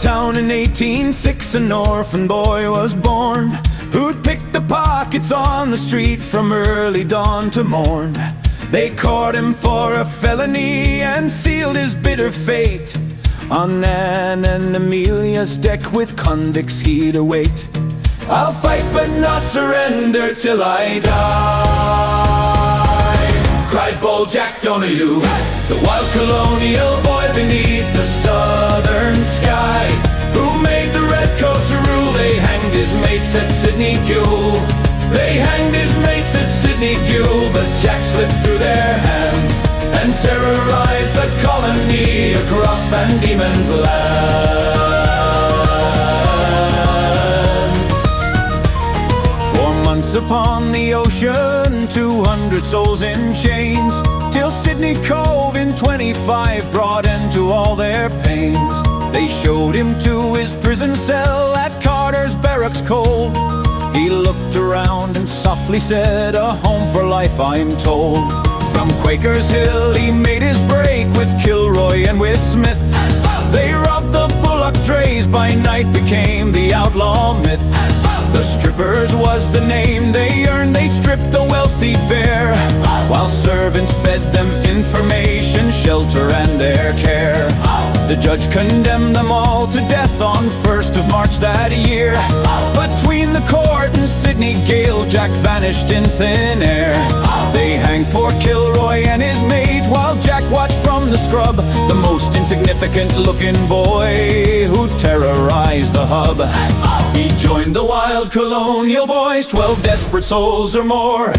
town in 1806, an orphan boy was born, who'd pick the pockets on the street from early dawn to morn. They caught him for a felony and sealed his bitter fate. On Anne and Amelia's deck with convicts he'd await. I'll fight but not surrender till I die, cried bold Jack Donahue, the wild colonial boy beneath the southern sky, who made the redcoats rule. They hanged his mates at Sydney Gules. They hanged his mates at Sydney Gules, but Jack slipped through their hands and terrorized the colony across Van Diemen's Land. 4 months upon the ocean, 200 souls in chains, till Sydney Cove in 25 brought end to all their pains. They showed him to his prison cell at Carter's barracks cold. He looked around and softly said, "A home for life, I'm told." From Quaker's Hill he made his break with Kilroy and with Smith. They robbed the bullock drays, by night became the outlaw myth. The strippers was the name they earned. They'd strip the wealthy bare, while servants fed them information, shelter and their care. The judge condemned them all to death on 1st of March that year. Between the court and Sydney Gale, Jack vanished in thin air. They hanged poor Kilroy and his mate, while Jack watched from the scrub, the most insignificant looking boy who terrorized the hub. He joined the Wild Colonial Boys, 12 desperate souls or more,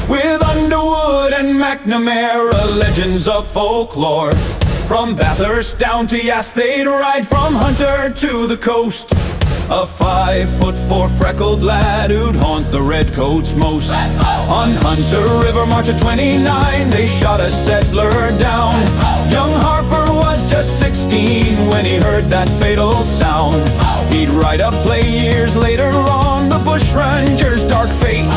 with Underwood and McNamara, legends of folklore. From Bathurst down to Yass they'd ride, from Hunter to the coast. A 5'4" freckled lad who'd haunt the redcoats most. On Hunter River, March of 29, they shot a settler down. Young Harper was just 16 when he heard that fatal sound. He'd write a play years later on the Bushranger's dark fate.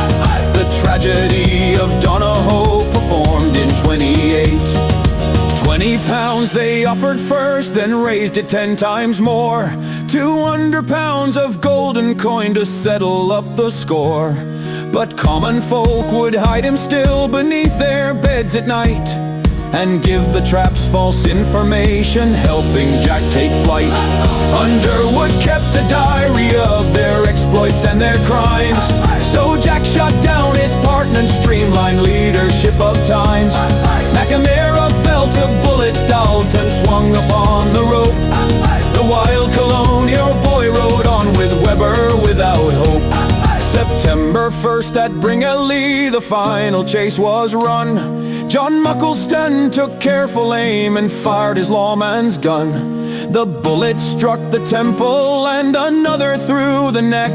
The tragedy of Donahue performed in 28. 20 pounds they offered first, then raised it 10 times more. 200 pounds of golden coin to settle up the score. But common folk would hide him still beneath their beds at night, and give the traps false information, helping Jack take flight. Underwood kept a diary of their exploits and their crimes, so Jack shot down his partner and streamlined leadership of times. McNamara fell to bullets, Dalton swung upon the rope. The wild colonial boy rode on with Weber without hope. September 1st at Bringelly, the final chase was run. John Muckleston took careful aim and fired his lawman's gun. The bullet struck the temple and another through the neck.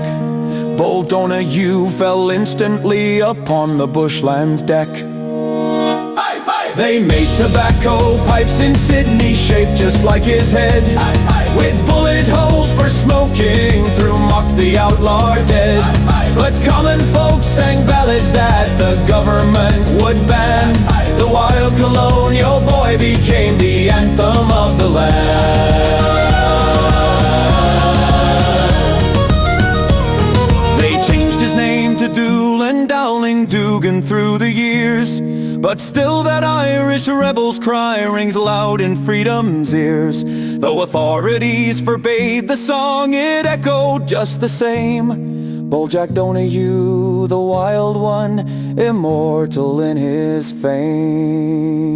Bold Donahue fell instantly upon the bushland's deck. They made tobacco pipes in Sydney shaped just like his head, with bullet holes for smoking through, mocked the outlaw dead. But common folks sang ballads that the government would ban. The wild colonial boy became the anthem of the land. They changed his name to Doolin, Dowling, Dugan through the years, but still that Irish rebel's cry rings loud in freedom's ears. Though authorities forbade the song, it echoed just the same. Bold Jack Donahue, the wild one, immortal in his fame.